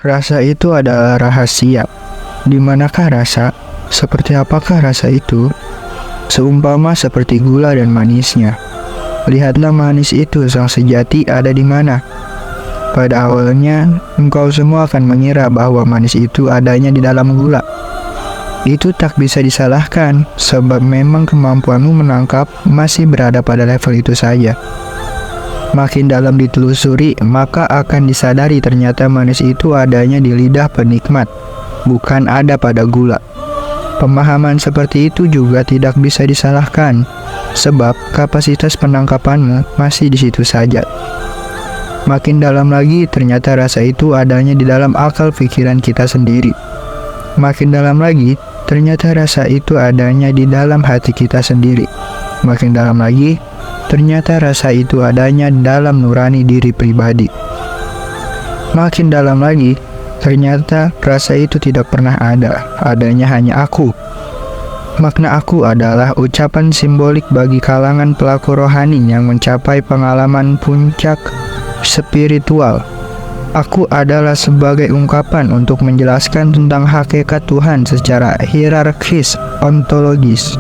Rasa itu adalah rahasia. Di manakah rasa? Seperti apakah rasa itu? Seumpama seperti gula dan manisnya. Lihatlah manis itu sang sejati ada di mana. Pada awalnya, engkau semua akan mengira bahwa manis itu adanya di dalam gula. Itu tak bisa disalahkan, sebab memang kemampuanmu menangkap masih berada pada level itu saja. Makin dalam ditelusuri, maka akan disadari ternyata manis itu adanya di lidah penikmat, bukan ada pada gula. Pemahaman seperti itu juga tidak bisa disalahkan, sebab kapasitas penangkapanmu masih di situ saja. Makin dalam lagi, ternyata rasa itu adanya di dalam akal pikiran kita sendiri. Makin dalam lagi, ternyata rasa itu adanya di dalam hati kita sendiri. Makin dalam lagi, ternyata rasa itu adanya dalam nurani diri pribadi. Makin dalam lagi, ternyata rasa itu tidak pernah ada, adanya hanya aku. Makna aku adalah ucapan simbolik bagi kalangan pelaku rohani yang mencapai pengalaman puncak spiritual. Aku adalah sebagai ungkapan untuk menjelaskan tentang hakikat Tuhan secara hierarkis ontologis.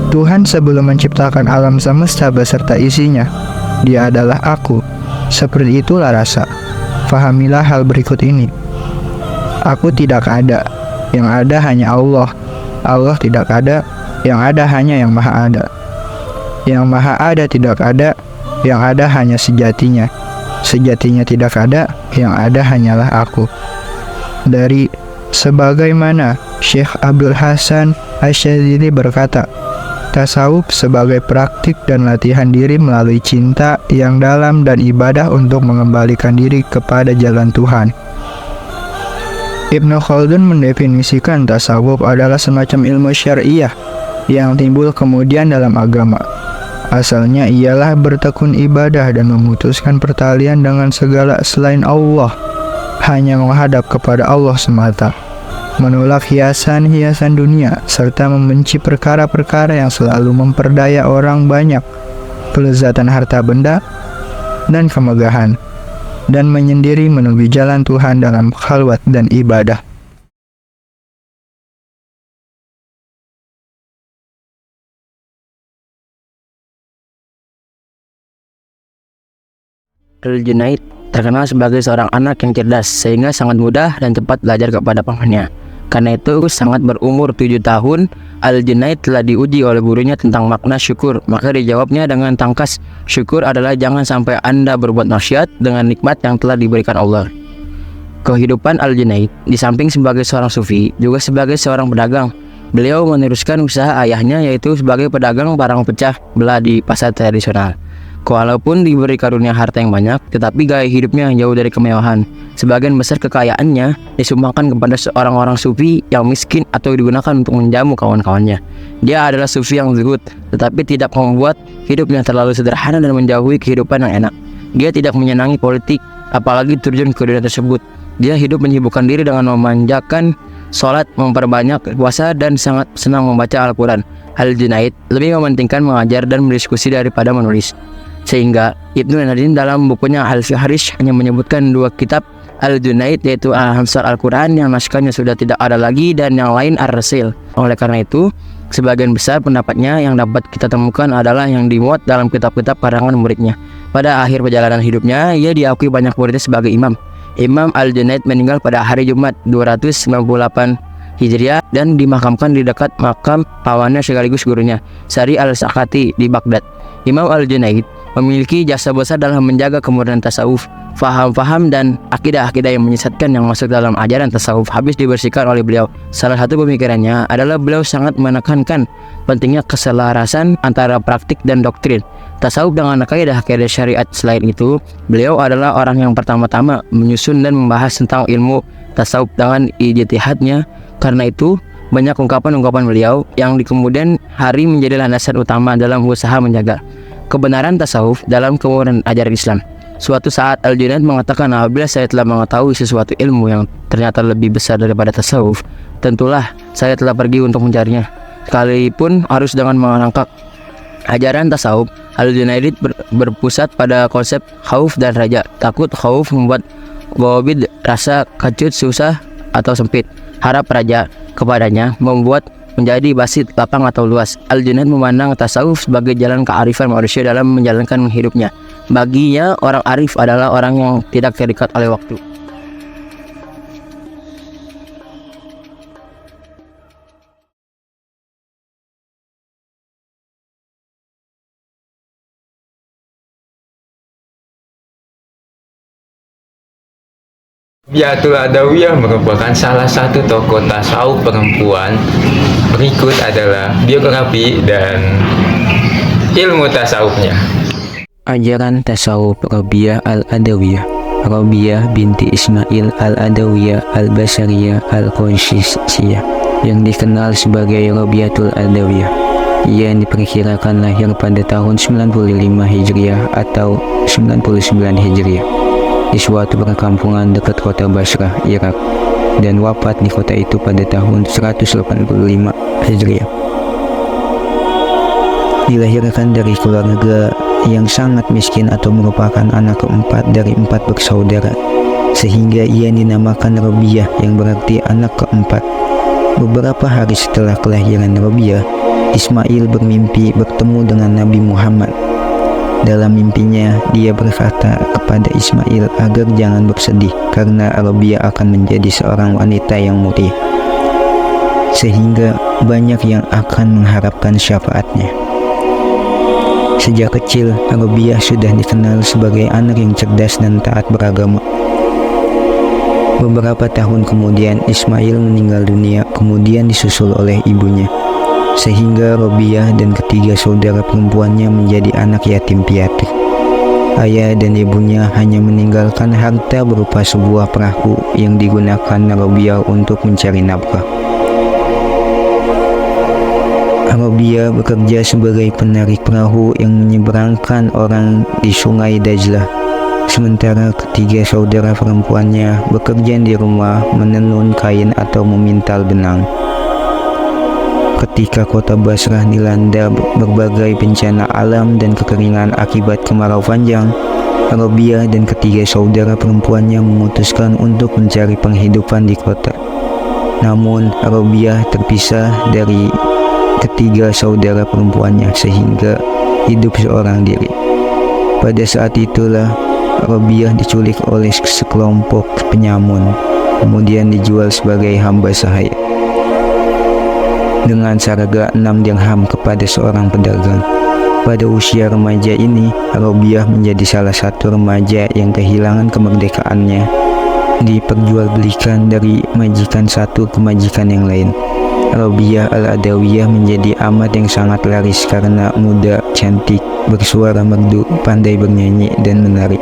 Tuhan sebelum menciptakan alam semesta beserta isinya, Dia adalah aku. Seperti itulah rasa. Fahamilah hal berikut ini. Aku tidak ada, yang ada hanya Allah. Allah tidak ada, yang ada hanya yang maha ada. Yang maha ada tidak ada, yang ada hanya sejatinya. Sejatinya tidak ada, yang ada hanyalah aku. Dari sebagaimana Syekh Abdul Hasan Asyadzili berkata, tasawuf sebagai praktik dan latihan diri melalui cinta yang dalam dan ibadah untuk mengembalikan diri kepada jalan Tuhan. Ibnu Khaldun mendefinisikan tasawuf adalah semacam ilmu syariah yang timbul kemudian dalam agama. Asalnya ialah bertekun ibadah dan memutuskan pertalian dengan segala selain Allah, hanya menghadap kepada Allah semata, menolak hiasan-hiasan dunia, serta membenci perkara-perkara yang selalu memperdaya orang banyak, kelezatan harta benda, dan kemegahan, dan menyendiri menuju jalan Tuhan dalam khalwat dan ibadah. Al-Junaid terkenal sebagai seorang anak yang cerdas sehingga sangat mudah dan cepat belajar kepada pamannya. Karena itu sangat berumur 7 tahun, Al-Junaid telah diuji oleh gurunya tentang makna syukur. Maka dijawabnya dengan tangkas, syukur adalah jangan sampai Anda berbuat maksiat dengan nikmat yang telah diberikan Allah. Kehidupan Al-Junaid di samping sebagai seorang sufi juga sebagai seorang pedagang. Beliau meneruskan usaha ayahnya yaitu sebagai pedagang barang pecah belah di pasar tradisional. Walaupun diberi karunia harta yang banyak, tetapi gaya hidupnya jauh dari kemewahan. Sebagian besar kekayaannya disumbangkan kepada seorang-orang sufi yang miskin atau digunakan untuk menjamu kawan-kawannya. Dia adalah sufi yang zuhud, tetapi tidak membuat hidupnya terlalu sederhana dan menjauhi kehidupan yang enak. Dia tidak menyenangi politik, apalagi terjun ke dunia tersebut. Dia hidup menyibukkan diri dengan memanjakan sholat, memperbanyak puasa, dan sangat senang membaca Al-Quran. Al-Junaid lebih mementingkan mengajar dan berdiskusi daripada menulis. Sehingga Ibnu Nadin dalam bukunya Al-Fihrish hanya menyebutkan 2 kitab Al-Junaid, yaitu Al-Hamsar Al-Quran yang naskahnya sudah tidak ada lagi dan yang lain Ar-Rasil. Oleh karena itu, sebagian besar pendapatnya yang dapat kita temukan adalah yang dimuat dalam kitab-kitab karangan muridnya. Pada akhir perjalanan hidupnya, ia diakui banyak muridnya sebagai imam. Imam Al-Junaid meninggal pada hari Jumat 298 Hijriah dan dimakamkan di dekat makam pamannya sekaligus gurunya, Sari Al-Sakati di Baghdad. Imam Al-Junaid memiliki jasa besar dalam menjaga kemurnian tasawuf, faham-faham dan akidah-akidah yang menyesatkan yang masuk dalam ajaran tasawuf habis dibersihkan oleh beliau. Salah satu pemikirannya adalah beliau sangat menekankan pentingnya keselarasan antara praktik dan doktrin tasawuf dengan akidah-akidah syariat. Selain itu, beliau adalah orang yang pertama-tama menyusun dan membahas tentang ilmu tasawuf dengan ijtihadnya. Karena itu, banyak ungkapan-ungkapan beliau yang di kemudian hari menjadi landasan utama dalam usaha menjaga kebenaran tasawuf dalam kemurnian ajaran Islam. Suatu saat Al-Junaid mengatakan, apabila saya telah mengetahui sesuatu ilmu yang ternyata lebih besar daripada tasawuf, tentulah saya telah pergi untuk mencarinya, sekalipun harus dengan merangkak. Ajaran tasawuf Al-Junaid berpusat pada konsep khauf dan raja. Takut khauf membuat Gobid rasa kecut, susah atau sempit. Harap raja kepadanya membuat menjadi basit, lapang atau luas. Al-Junaid memandang tasawuf sebagai jalan kearifan manusia dalam menjalankan hidupnya. Baginya, orang arif adalah orang yang tidak terikat oleh waktu. Robiatul Adawiyah merupakan salah satu tokoh tasawuf perempuan. Berikut adalah biografi dan ilmu tasawufnya. Ajaran tasawuf Robiah Al-Adawiyah. Robiah binti Ismail Al-Adawiyah Al-Basariyah Al-Qonsisiyah, yang dikenal sebagai Robiatul Adawiyah. Ia diperkirakan lahir pada tahun 95 Hijriah atau 99 Hijriah di suatu perkampungan dekat kota Basrah, Irak, dan wafat di kota itu pada tahun 185 Hijriah. Dilahirkan dari keluarga yang sangat miskin atau merupakan anak keempat dari 4 bersaudara, sehingga ia dinamakan Robiah yang berarti anak keempat. Beberapa hari setelah kelahiran Robiah, Ismail bermimpi bertemu dengan Nabi Muhammad. Dalam mimpinya, dia berkata kepada Ismail agar jangan bersedih karena Robiah akan menjadi seorang wanita yang mulia, sehingga banyak yang akan mengharapkan syafaatnya. Sejak kecil, Robiah sudah dikenal sebagai anak yang cerdas dan taat beragama. Beberapa tahun kemudian, Ismail meninggal dunia, kemudian disusul oleh ibunya, sehingga Robiah dan ketiga saudara perempuannya menjadi anak yatim piatu. Ayah dan ibunya hanya meninggalkan harta berupa sebuah perahu yang digunakan Robiah untuk mencari nafkah. Robiah bekerja sebagai penarik perahu yang menyeberangkan orang di sungai Dajlah, sementara ketiga saudara perempuannya bekerja di rumah menenun kain atau memintal benang. Ketika kota Basrah dilanda berbagai bencana alam dan kekeringan akibat kemarau panjang, Robiah dan ketiga saudara perempuannya memutuskan untuk mencari penghidupan di kota. Namun, Robiah terpisah dari ketiga saudara perempuannya sehingga hidup seorang diri. Pada saat itulah, Robiah diculik oleh sekelompok penyamun, kemudian dijual sebagai hamba sahaya dengan harga 6 dirham kepada seorang pedagang. Pada usia remaja ini, Robiah menjadi salah satu remaja yang kehilangan kemerdekaannya, diperjualbelikan dari majikan satu ke majikan yang lain. Robiah Al-Adawiyah menjadi amat yang sangat laris karena muda, cantik, bersuara merdu, pandai bernyanyi dan menari.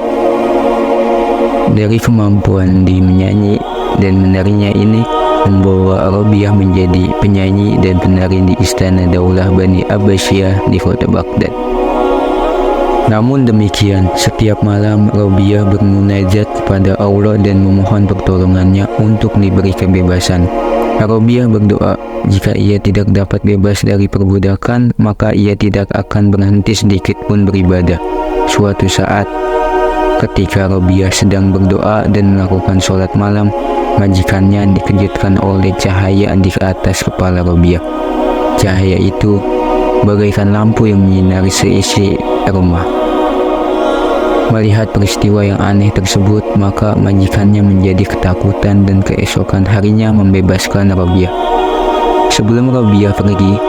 Dari kemampuan di menyanyi dan menarinya ini, membawa Robiah menjadi penyanyi dan penari di istana Daulah Bani Abbasiyah di kota Baghdad. Namun demikian, setiap malam Robiah bermunajat kepada Allah dan memohon pertolongannya untuk diberi kebebasan. Robiah berdoa, jika ia tidak dapat bebas dari perbudakan, maka ia tidak akan berhenti sedikit pun beribadah. Suatu saat, ketika Robiah sedang berdoa dan melakukan sholat malam, majikannya dikejutkan oleh cahaya di atas kepala Robiah. Cahaya itu bagaikan lampu yang menyinari seisi rumah. Melihat peristiwa yang aneh tersebut, maka majikannya menjadi ketakutan dan keesokan harinya membebaskan Robiah. Sebelum Robiah pergi,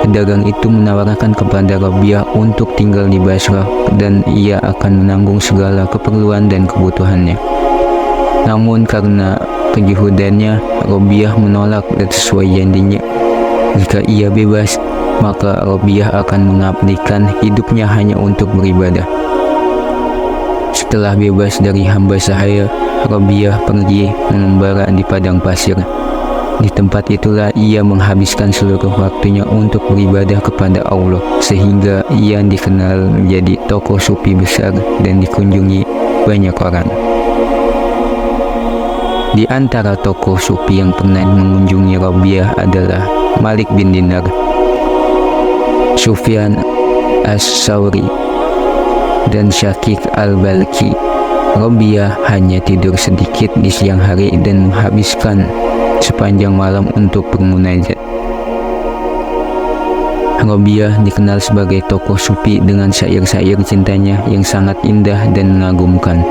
pedagang itu menawarkan kepada Robiah untuk tinggal di Basrah dan ia akan menanggung segala keperluan dan kebutuhannya. Namun karena kejuhudannya, Robiah menolak dan sesuai janjinya. Jika ia bebas, maka Robiah akan mengabdikan hidupnya hanya untuk beribadah. Setelah bebas dari hamba sahaya, Robiah pergi mengembara di padang pasir. Di tempat itulah ia menghabiskan seluruh waktunya untuk beribadah kepada Allah, sehingga ia dikenal menjadi tokoh sufi besar dan dikunjungi banyak orang. Di antara tokoh sufi yang pernah mengunjungi Robiah adalah Malik bin Dinar, Sufyan As-Sawri, dan Syakik Al-Balki. Robiah hanya tidur sedikit di siang hari dan menghabiskan sepanjang malam untuk bermunajat. Robiah dikenal sebagai tokoh sufi dengan syair-syair cintanya yang sangat indah dan mengagumkan.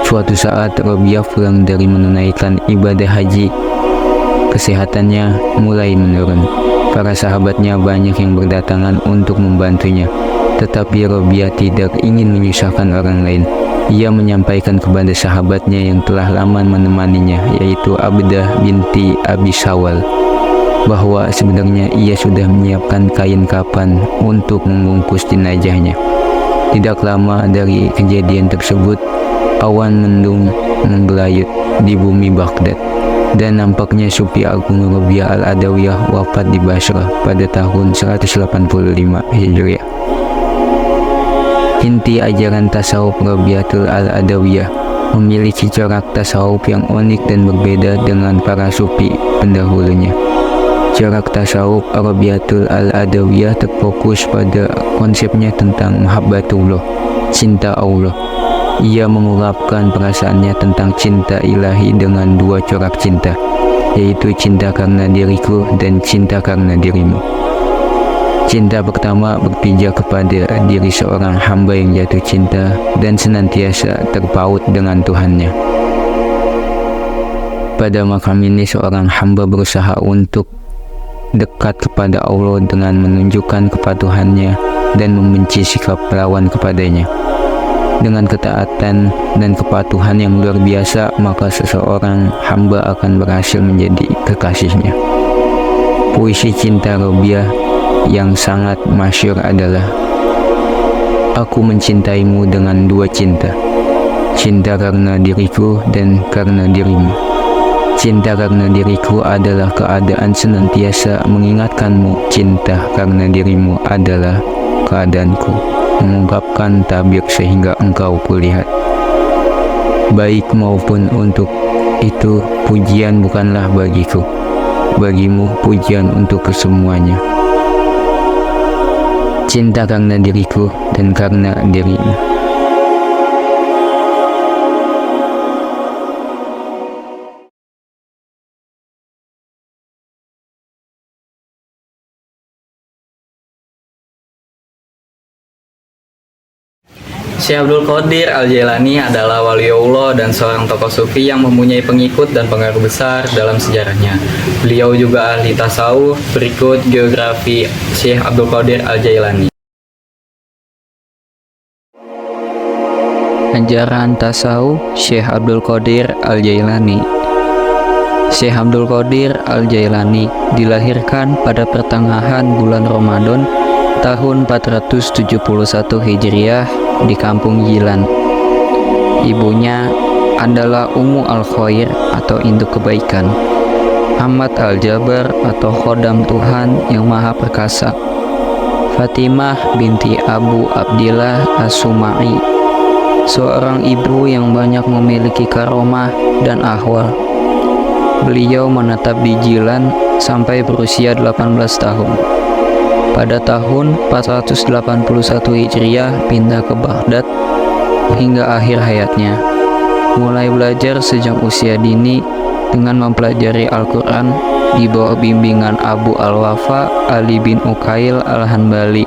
Suatu saat Robiah pulang dari menunaikan ibadah haji. Kesehatannya mulai menurun. Para sahabatnya banyak yang berdatangan untuk membantunya. Tetapi Robiah tidak ingin menyusahkan orang lain. Ia menyampaikan kepada sahabatnya yang telah lama menemaninya, yaitu Abdah binti Abi Sawal, bahwa sebenarnya ia sudah menyiapkan kain kafan untuk membungkus jenazahnya. Tidak lama dari kejadian tersebut, awan mendung menggelayut di bumi Baghdad, dan nampaknya Sufi Agung Robiah Al-Adawiyah wafat di Basrah pada tahun 185 Hijriah. Inti ajaran tasawuf Robiatul Al-Adawiyah memiliki corak tasawuf yang unik dan berbeda dengan para sufi pendahulunya. Corak tasawuf Robiatul Al-Adawiyah terfokus pada konsepnya tentang mahabbatullah, cinta Allah. Ia mengungkapkan perasaannya tentang cinta ilahi dengan dua corak cinta, yaitu cinta karena diriku dan cinta karena dirimu. Cinta pertama berpijak kepada diri seorang hamba yang jatuh cinta dan senantiasa terpaut dengan Tuhannya. Pada makam ini seorang hamba berusaha untuk dekat kepada Allah dengan menunjukkan kepatuhannya dan membenci sikap lawan kepadanya. Dengan ketaatan dan kepatuhan yang luar biasa, maka seseorang hamba akan berhasil menjadi kekasihnya. Puisi cinta Robiah yang sangat masyhur adalah, "Aku mencintaimu dengan dua cinta, cinta karena diriku dan karena dirimu. Cinta karena diriku adalah keadaan senantiasa mengingatkanmu, cinta karena dirimu adalah keadaanku, mengungkapkan tabir sehingga engkau kulihat. Baik maupun untuk itu, pujian bukanlah bagiku, bagimu pujian untuk kesemuanya. Cinta karena diriku dan karena dirimu." Syekh Abdul Qadir Al-Jailani adalah waliullah dan seorang tokoh sufi yang mempunyai pengikut dan pengaruh besar dalam sejarahnya. Beliau juga ahli tasawuf. Berikut geografi Syekh Abdul Qadir Al-Jailani. Ajaran tasawuf Syekh Abdul Qadir Al-Jailani. Syekh Abdul Qadir Al-Jailani dilahirkan pada pertengahan bulan Ramadan tahun 471 Hijriah di kampung Jilan. Ibunya adalah Ummu Al-Khair atau induk kebaikan, Ahmad Al-Jabar atau khodam Tuhan yang maha perkasa, Fatimah binti Abu Abdillah As-Sumai, seorang ibu yang banyak memiliki karomah dan ahwal. Beliau menetap di Jilan sampai berusia 18 tahun. Pada tahun 481 Hijriah pindah ke Baghdad hingga akhir hayatnya. Mulai belajar sejak usia dini dengan mempelajari Al-Quran di bawah bimbingan Abu Al-Wafa Ali bin Ukail Al-Hanbali,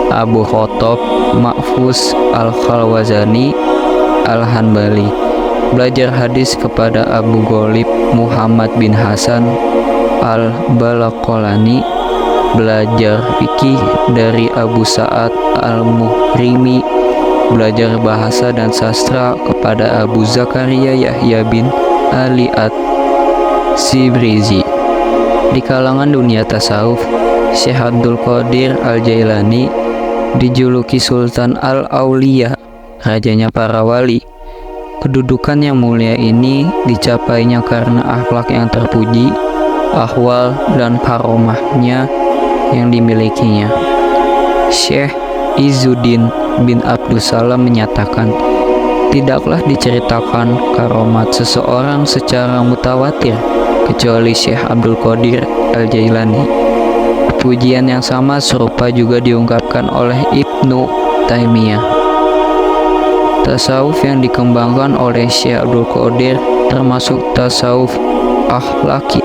Abu Khattab Mahfuz Al-Khalwazani Al-Hanbali. Belajar hadis kepada Abu Ghalib Muhammad bin Hasan Al-Balaqolani. Belajar fikih dari Abu Sa'ad Al-Muhrimi. Belajar bahasa dan sastra kepada Abu Zakaria Yahya bin Ali At-Sibrizi. Di kalangan dunia tasawuf, Syekh Abdul Qadir Al-Jailani dijuluki Sultan Al-Auliya, rajanya para wali. Kedudukan yang mulia ini dicapainya karena akhlak yang terpuji, ahwal dan karomahnya yang dimilikinya. Syekh Izzuddin bin Abdussalam menyatakan, tidaklah diceritakan karomat seseorang secara mutawatir kecuali Syekh Abdul Qadir Al-Jailani. Pujian yang sama serupa juga diungkapkan oleh Ibnu Taimiyah. Tasawuf yang dikembangkan oleh Syekh Abdul Qadir termasuk tasawuf akhlaki,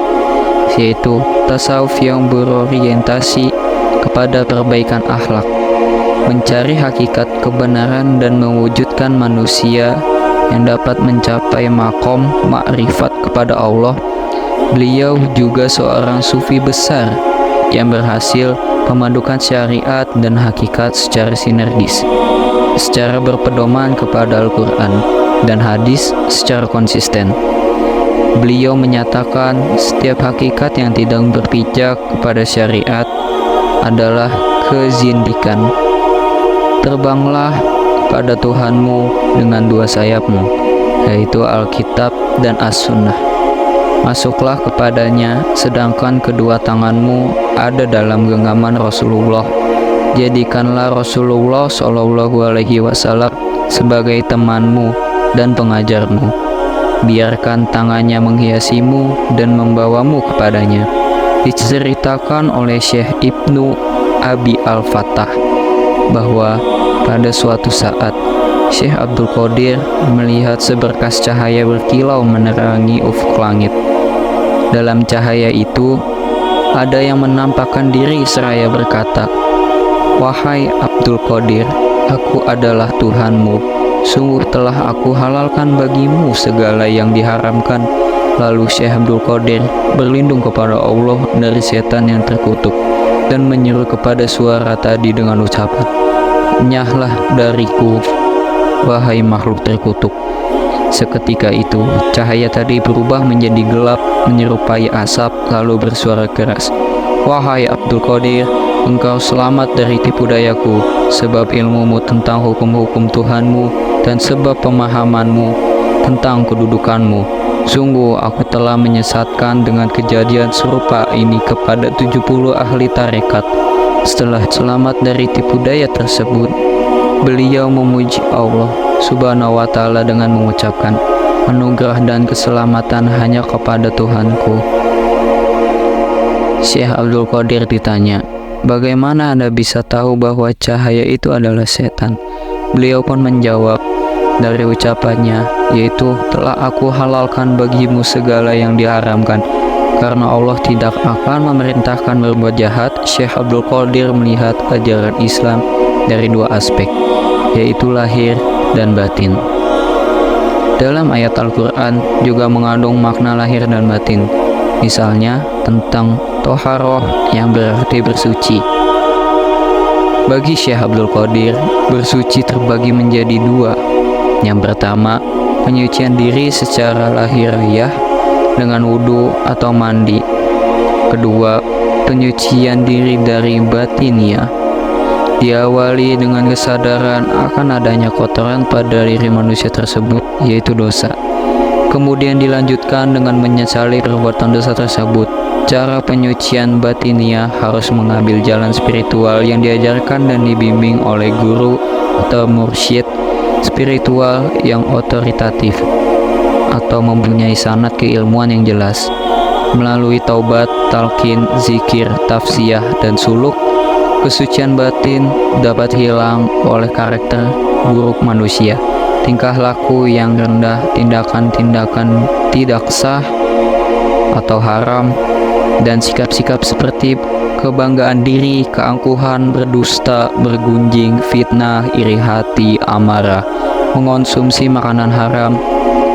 yaitu tasawuf yang berorientasi kepada perbaikan akhlak, mencari hakikat kebenaran dan mewujudkan manusia yang dapat mencapai makom makrifat kepada Allah. Beliau juga seorang sufi besar yang berhasil memadukan syariat dan hakikat secara sinergis, secara berpedoman kepada Al-Quran dan hadis secara konsisten. Beliau menyatakan setiap hakikat yang tidak berpijak kepada syariat adalah kezindikan. Terbanglah pada Tuhanmu dengan dua sayapmu, yaitu Alkitab dan As-Sunnah. Masuklah kepadanya sedangkan kedua tanganmu ada dalam genggaman Rasulullah. Jadikanlah Rasulullah Shallallahu Alaihi Wasallam sebagai temanmu dan pengajarmu. Biarkan tangannya menghiasimu dan membawamu kepadanya. Diceritakan oleh Syekh Ibnu Abi Al-Fatah bahwa pada suatu saat Syekh Abdul Qadir melihat seberkas cahaya berkilau menerangi ufuk langit. Dalam cahaya itu ada yang menampakkan diri seraya berkata, "Wahai Abdul Qadir, aku adalah Tuhanmu. Sungguh telah aku halalkan bagimu segala yang diharamkan." Lalu Syekh Abdul Qadir berlindung kepada Allah dari setan yang terkutuk dan menyeru kepada suara tadi dengan ucapan, "Nyahlah dariku, wahai makhluk terkutuk." Seketika itu, cahaya tadi berubah menjadi gelap menyerupai asap lalu bersuara keras, "Wahai Abdul Qadir, engkau selamat dari tipu dayaku, sebab ilmumu tentang hukum-hukum Tuhanmu dan sebab pemahamanmu tentang kedudukanmu. Sungguh aku telah menyesatkan dengan kejadian serupa ini kepada 70 ahli tarekat." Setelah selamat dari tipu daya tersebut, beliau memuji Allah Subhanahu wa Ta'ala dengan mengucapkan, "Anugerah dan keselamatan hanya kepada Tuhanku." Syekh Abdul Qadir ditanya, "Bagaimana Anda bisa tahu bahwa cahaya itu adalah setan?" Beliau pun menjawab dari ucapannya, yaitu, "Telah aku halalkan bagimu segala yang diharamkan." Karena Allah tidak akan memerintahkan berbuat jahat, Syekh Abdul Qadir melihat ajaran Islam dari dua aspek, yaitu lahir dan batin. Dalam ayat Al-Quran juga mengandung makna lahir dan batin, misalnya tentang toharoh yang berarti bersuci. Bagi Syekh Abdul Qadir, bersuci terbagi menjadi dua. Yang pertama, penyucian diri secara lahiriah dengan wudhu atau mandi. Kedua, penyucian diri dari batiniah, diawali dengan kesadaran akan adanya kotoran pada diri manusia tersebut, yaitu dosa. Kemudian dilanjutkan dengan menyesali perbuatan dosa tersebut. Cara penyucian batiniah harus mengambil jalan spiritual yang diajarkan dan dibimbing oleh guru atau mursyid spiritual yang otoritatif atau mempunyai sanad keilmuan yang jelas. Melalui taubat, talqin, zikir, tafsiyah, dan suluk, kesucian batin dapat hilang oleh karakter buruk manusia, tingkah laku yang rendah, tindakan-tindakan tidak sah atau haram, dan sikap-sikap seperti kebanggaan diri, keangkuhan, berdusta, bergunjing, fitnah, iri hati, amarah, mengonsumsi makanan haram.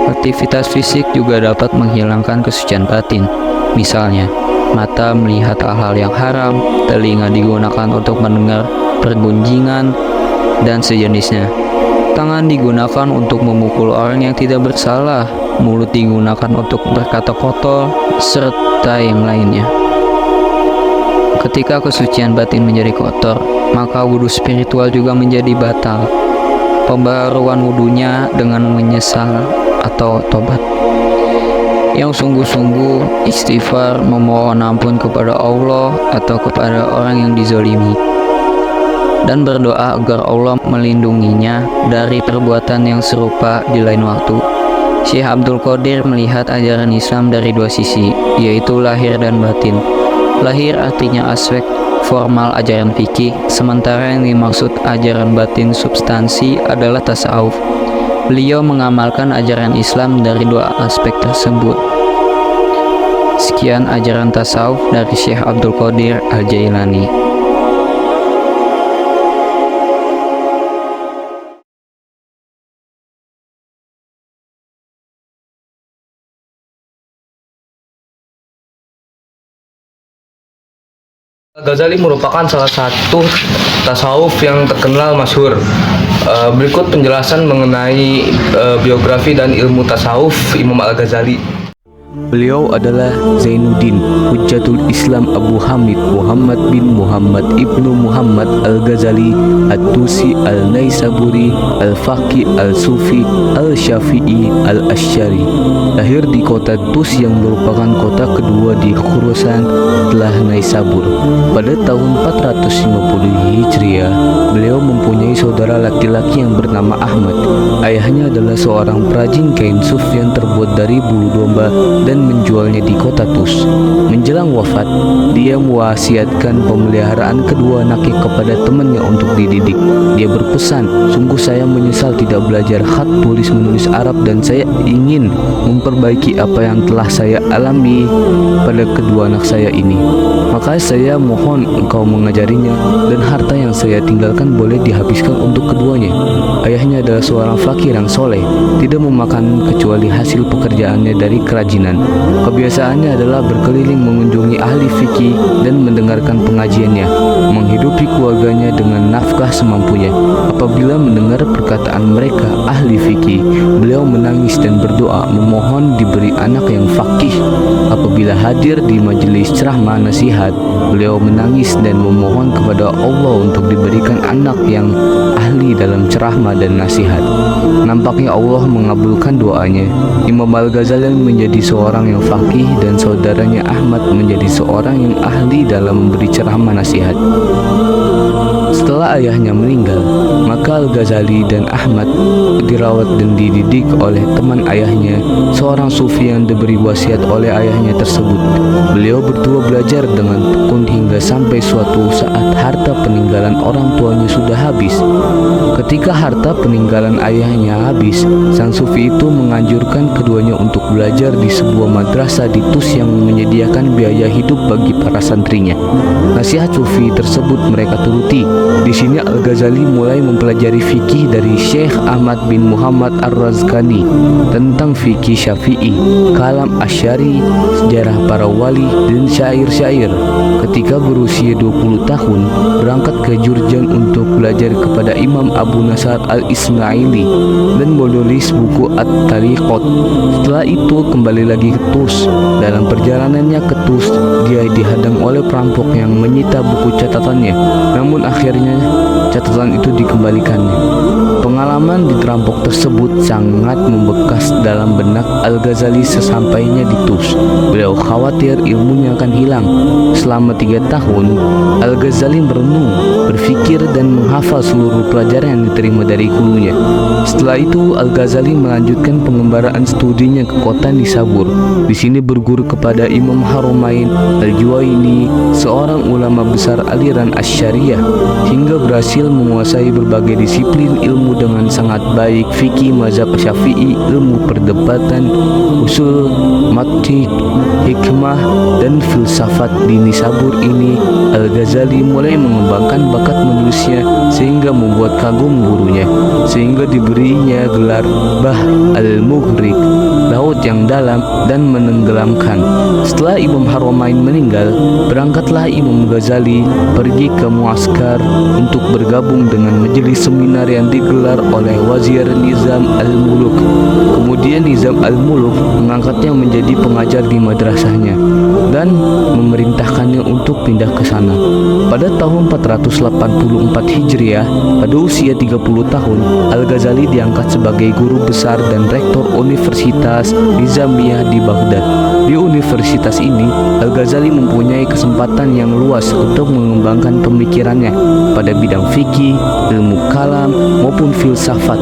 Aktivitas fisik juga dapat menghilangkan kesucian batin. Misalnya, mata melihat hal-hal yang haram, telinga digunakan untuk mendengar pergunjingan dan sejenisnya. Tangan digunakan untuk memukul orang yang tidak bersalah, mulut digunakan untuk berkata kotor, serta yang lainnya. Ketika kesucian batin menjadi kotor, maka wudhu spiritual juga menjadi batal. Pembaharuan wudhunya dengan menyesal atau tobat, yang sungguh-sungguh istighfar, memohon ampun kepada Allah atau kepada orang yang dizolimi, dan berdoa agar Allah melindunginya dari perbuatan yang serupa di lain waktu. Syekh Abdul Qadir melihat ajaran Islam dari dua sisi, yaitu lahir dan batin. Lahir artinya aspek formal ajaran fikih, sementara yang dimaksud ajaran batin substansi adalah tasawuf. Beliau mengamalkan ajaran Islam dari dua aspek tersebut. Sekian ajaran tasawuf dari Syekh Abdul Qadir Al-Jailani. Ghazali merupakan salah satu tasawuf yang terkenal masyhur. Berikut penjelasan mengenai biografi dan ilmu tasawuf Imam Al-Ghazali. Beliau adalah Zainuddin Hujjatul Islam Abu Hamid Muhammad bin Muhammad ibnu Muhammad Al-Ghazali At-Tusi Al-Naisaburi Al-Faqih Al-Sufi Al-Syafi'i Al-Asy'ari. Lahir di kota Tus yang merupakan kota kedua di Khurasan setelah Naisabur. Pada tahun 450 Hijriah, beliau mempunyai saudara laki-laki yang bernama Ahmad. Ayahnya adalah seorang perajin kain suf yang terbuat dari bulu domba dan menjualnya di kota Tus. Menjelang wafat, dia mewasiatkan pemeliharaan kedua anaknya kepada temannya untuk dididik. Dia berpesan, "Sungguh saya menyesal tidak belajar khat tulis menulis Arab dan saya ingin memperbaiki apa yang telah saya alami pada kedua anak saya ini. Maka saya mohon engkau mengajarinya dan harta yang saya tinggalkan boleh dihabiskan untuk keduanya." Ayahnya adalah seorang fakir yang soleh, tidak memakan kecuali hasil pekerjaannya dari kerajinan. Kebiasaannya adalah berkeliling mengunjungi ahli fikih dan mendengarkan pengajiannya, menghidupi keluarganya dengan nafkah semampunya. Apabila mendengar perkataan mereka ahli fikih, beliau menangis dan berdoa memohon diberi anak yang fakih. Apabila hadir di majelis ceramah nasihat, beliau menangis dan memohon kepada Allah untuk diberikan anak yang ahli dalam ceramah dan nasihat. Nampaknya Allah mengabulkan doanya. Imam Al-Ghazali menjadi seorang yang faqih dan saudaranya Ahmad menjadi seorang yang ahli dalam memberi ceramah nasihat. Setelah ayahnya meninggal, maka Al-Ghazali dan Ahmad dirawat dan dididik oleh teman ayahnya, seorang sufi yang diberi wasiat oleh ayahnya tersebut. Beliau berdua belajar dengan tekun hingga sampai suatu saat harta peninggalan orang tuanya sudah habis. Ketika harta peninggalan ayahnya habis, sang sufi itu menganjurkan keduanya untuk belajar di sebuah madrasah di Tus yang menyediakan biaya hidup bagi para santrinya. Nasihat sufi tersebut mereka turuti. Di sini Al-Ghazali mulai mempelajari fikih dari Syekh Ahmad bin Muhammad Ar-Razqani tentang fikih Syafi'i, kalam Asy'ari, sejarah para wali, dan syair-syair. Ketika berusia 20 tahun, berangkat ke Jurjan untuk belajar kepada Imam Abu Nasr Al-Ismaili dan menulis buku At-Tariqat. Setelah itu kembali lagi ke Tus. Dalam perjalanannya ke Tus, dia dihadang oleh perampok yang menyita buku catatannya. Namun akhirnya catatan itu dikembalikannya. Pengalaman diterampok tersebut sangat membekas dalam benak Al-Ghazali sesampainya di Tus. Beliau khawatir ilmunya akan hilang. Selama 3 tahun, Al-Ghazali merenung, berfikir dan menghafal seluruh pelajaran yang diterima dari gurunya. Setelah itu, Al-Ghazali melanjutkan pengembaraan studinya ke kota Nisabur. Di sini berguru kepada Imam Haromain Al-Juwaini, seorang ulama besar aliran Asy'ariyah, hingga berhasil menguasai berbagai disiplin ilmu dengan sangat baik: fikih mazhab Syafi'i, ilmu perdebatan, usul, mantiq, hikmah, dan filsafat. Di Nisabur ini, Al-Ghazali mulai mengembangkan bakat menulisnya sehingga membuat kagum gurunya, sehingga diberinya gelar Bahr Al-Mughriq, laut yang dalam dan menenggelamkan. Setelah Imam Haromain meninggal, berangkatlah Imam Ghazali pergi ke muaskar untuk bergabung dengan majelis seminar yang digelar oleh Wazir Nizam Al-Muluk. Kemudian Nizam Al-Muluk mengangkatnya menjadi pengajar di madrasahnya dan memerintahkannya untuk pindah ke sana. Pada tahun 484 Hijriah, pada usia 30 tahun, Al-Ghazali diangkat sebagai guru besar dan rektor Universitas Nizamiyah di Baghdad. Di universitas ini, Al-Ghazali mempunyai kesempatan yang luas untuk mengembangkan pemikirannya pada bidang fikih, ilmu kalam, maupun filsafat.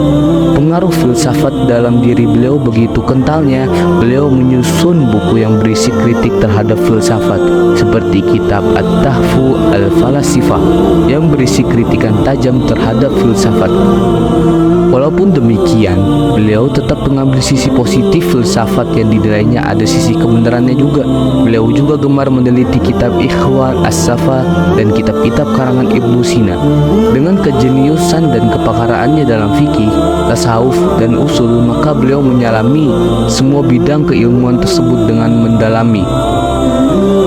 Pengaruh filsafat dalam diri beliau begitu kentalnya, beliau menyusun buku yang berisi kritik terhadap filsafat, seperti kitab At-Tahfu Al-Falasifah yang berisi kritikan tajam terhadap filsafat. Walaupun demikian, beliau tetap mengambil sisi positif filsafat yang dinilainya ada sisi kebenarannya juga. Beliau juga gemar meneliti kitab Ikhwan As-Safa dan kitab-kitab karangan Ibnu Sina. Dengan kejeniusan dan kepakaraannya dalam fikih, tasawuf, dan usul, maka beliau menyalami semua bidang keilmuan tersebut dengan mendalami.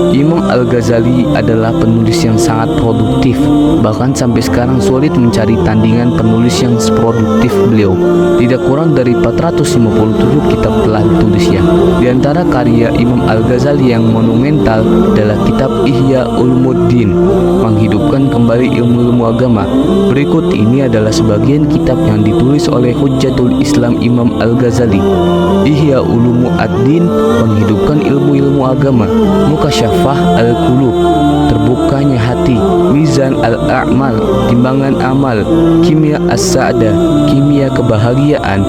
Imam Al-Ghazali adalah penulis yang sangat produktif. Bahkan sampai sekarang sulit mencari tandingan penulis yang seproduktif beliau. Tidak kurang dari 457 kitab telah ditulisnya. Di antara karya Imam Al-Ghazali yang monumental adalah kitab Ihya Ulumuddin, menghidupkan kembali ilmu-ilmu agama. Berikut ini adalah sebagian kitab yang ditulis oleh Hujjatul Islam Imam Al-Ghazali. Ihya Ulumuddin, menghidupkan ilmu-ilmu agama. Mukasyafah Al-Qulub, terbukanya hati. Mizan Al-A'mal, timbangan amal. Kimia As-Sa'dah, kimia kebahagiaan.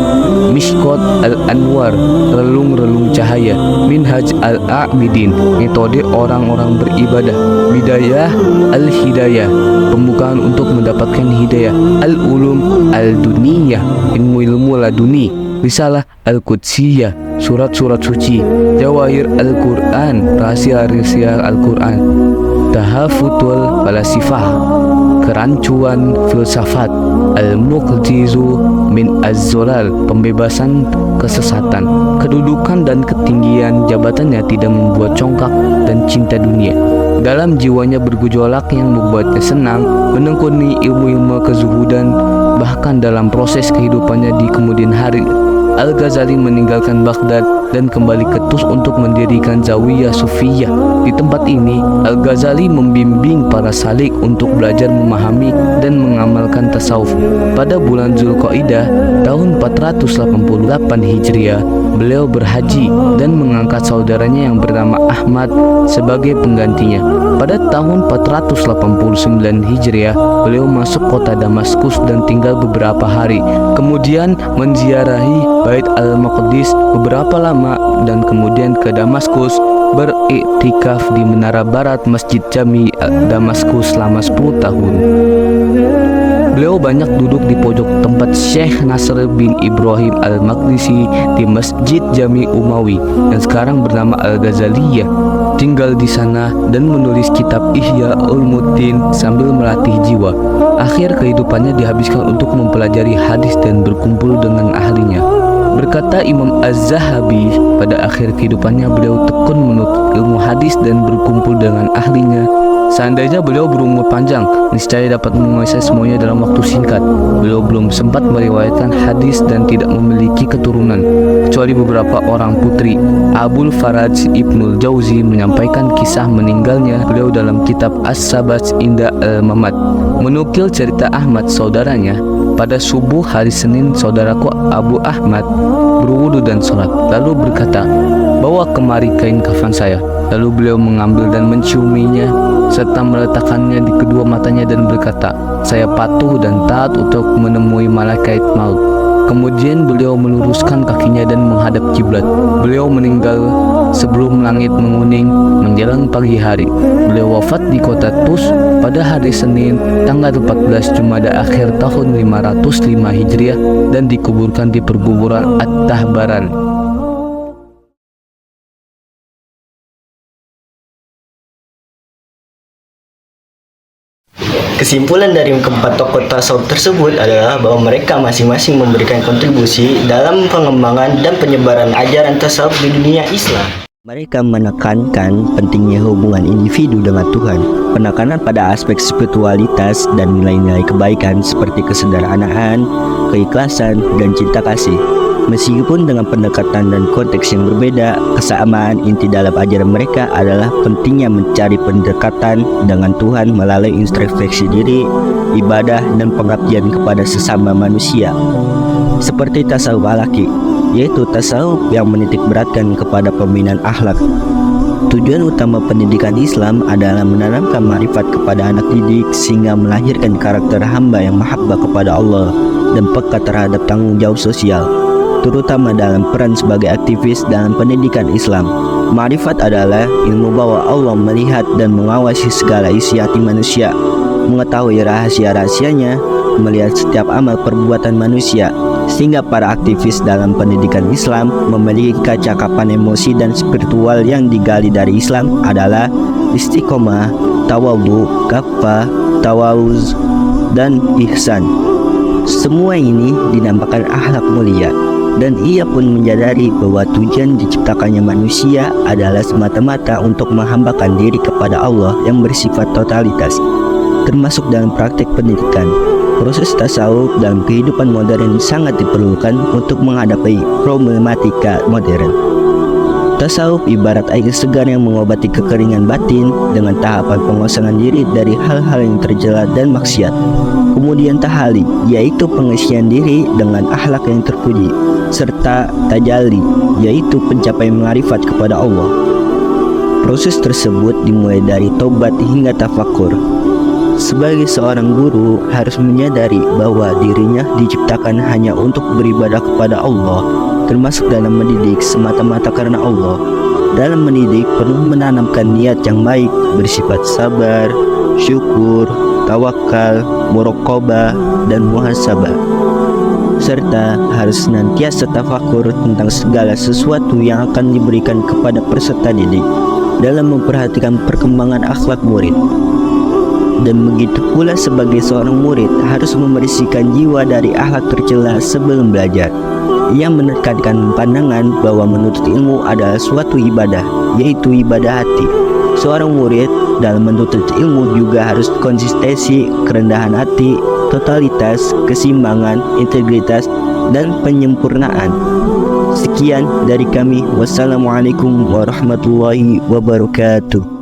Mishkot Al-Anwar, relung-relung cahaya. Minhaj Al-A'bidin, metode orang-orang beribadah. Bidayah Al-Hidayah, pembukaan untuk mendapatkan hidayah. Al-Ulum Al-Duniyah, ilmu-ilmu laduni. Risalah Al-Qudsiyah, surat-surat suci. Jawahir Al-Quran, rahasia-rahasia Al-Quran. Tahafutul Falasifah, kerancuan filsafat. Al-Muqjizu min Az-Zolal, pembebasan kesesatan. Kedudukan dan ketinggian jabatannya tidak membuat congkak dan cinta dunia. Dalam jiwanya bergejolak yang membuatnya senang menekuni ilmu-ilmu kezuhudan. Bahkan dalam proses kehidupannya di kemudian hari, Al-Ghazali meninggalkan Baghdad dan kembali ke Tus untuk mendirikan Zawiyah Sufiyah. Di tempat ini, Al-Ghazali membimbing para salik untuk belajar memahami dan mengamalkan tasawuf. Pada bulan Zulqaidah tahun 488 Hijriah, beliau berhaji dan mengangkat saudaranya yang bernama Ahmad sebagai penggantinya. Pada tahun 489 Hijriah, beliau masuk kota Damaskus dan tinggal beberapa hari. Kemudian menziarahi Bait Al-Maqdis beberapa lama dan kemudian ke Damaskus, beriktikaf di menara barat Masjid Jami Damaskus selama 10 tahun. Beliau banyak duduk di pojok tempat Syekh Nasr bin Ibrahim Al-Maqdisi di Masjid Jami Umawi yang sekarang bernama Al-Ghazaliyah. Tinggal di sana dan menulis kitab Ihya Ulumuddin sambil melatih jiwa. Akhir kehidupannya dihabiskan untuk mempelajari hadis dan berkumpul dengan ahlinya. Berkata Imam Az-Zahabi, pada akhir kehidupannya beliau tekun menuntut ilmu hadis dan berkumpul dengan ahlinya. Seandainya beliau berumur panjang, niscaya dapat menguasai semuanya dalam waktu singkat. Beliau belum sempat meriwayatkan hadis dan tidak memiliki keturunan, kecuali beberapa orang putri. Abul Faraj Ibnul Jauzi menyampaikan kisah meninggalnya beliau dalam kitab As-Sabaj Inda Al-Mamad. Menukil cerita Ahmad, saudaranya, pada subuh hari Senin, saudaraku Abu Ahmad berwudu dan sholat, lalu berkata, "Bawa kemari kain kafan saya." Lalu beliau mengambil dan menciuminya serta meletakkannya di kedua matanya dan berkata, "Saya patuh dan taat untuk menemui malaikat maut." Kemudian beliau meluruskan kakinya dan menghadap kiblat. Beliau meninggal sebelum langit menguning menjelang pagi hari. Beliau wafat di kota Tus pada hari Senin tanggal 14 Jumada akhir tahun 505 Hijriah dan dikuburkan di perkuburan At-Tahbaran. Kesimpulan dari keempat tokoh tasawuf tersebut adalah bahwa mereka masing-masing memberikan kontribusi dalam pengembangan dan penyebaran ajaran tasawuf di dunia Islam. Mereka menekankan pentingnya hubungan individu dengan Tuhan, penekanan pada aspek spiritualitas dan nilai-nilai kebaikan seperti kesederhanaan, keikhlasan, dan cinta kasih. Meskipun dengan pendekatan dan konteks yang berbeda, kesamaan inti dalam ajaran mereka adalah pentingnya mencari pendekatan dengan Tuhan melalui introspeksi diri, ibadah, dan pengabdian kepada sesama manusia. Seperti tasawuf alaki, yaitu tasawuf yang menitik beratkan kepada pembinaan akhlak. Tujuan utama pendidikan Islam adalah menanamkan marifat kepada anak didik sehingga melahirkan karakter hamba yang mahabbah kepada Allah dan peka terhadap tanggung jawab sosial, terutama dalam peran sebagai aktivis dalam pendidikan Islam. Marifat adalah ilmu bahwa Allah melihat dan mengawasi segala isi hati manusia, mengetahui rahasia-rahasianya, melihat setiap amal perbuatan manusia, sehingga para aktivis dalam pendidikan Islam memiliki kecakapan emosi dan spiritual yang digali dari Islam adalah istiqomah, tawadhu, kafah, tawawuz, dan ihsan. Semua ini dinamakan akhlak mulia, dan ia pun menyadari bahwa tujuan diciptakannya manusia adalah semata-mata untuk menghambakan diri kepada Allah yang bersifat totalitas, termasuk dalam praktik pendidikan. Proses tasawuf dalam kehidupan modern sangat diperlukan untuk menghadapi problematika modern. Tasawuf ibarat air segar yang mengobati kekeringan batin dengan tahapan pengosongan diri dari hal-hal yang tercela dan maksiat. Kemudian tahali, yaitu pengisian diri dengan akhlak yang terpuji, serta tajalli, yaitu pencapaian marifat kepada Allah. Proses tersebut dimulai dari tobat hingga tafakur. Sebagai seorang guru harus menyadari bahwa dirinya diciptakan hanya untuk beribadah kepada Allah, termasuk dalam mendidik semata-mata karena Allah. Dalam mendidik perlu menanamkan niat yang baik bersifat sabar, syukur, tawakal, muraqabah, dan muhasabah, serta harus senantiasa tafakur tentang segala sesuatu yang akan diberikan kepada peserta didik dalam memperhatikan perkembangan akhlak murid. Dan begitu pula sebagai seorang murid harus membersihkan jiwa dari akhlak tercela sebelum belajar. Ia menekankan pandangan bahwa menuntut ilmu adalah suatu ibadah, yaitu ibadah hati. Seorang murid dalam menuntut ilmu juga harus konsistensi, kerendahan hati, totalitas, keseimbangan, integritas, dan penyempurnaan. Sekian dari kami. Wassalamualaikum warahmatullahi wabarakatuh.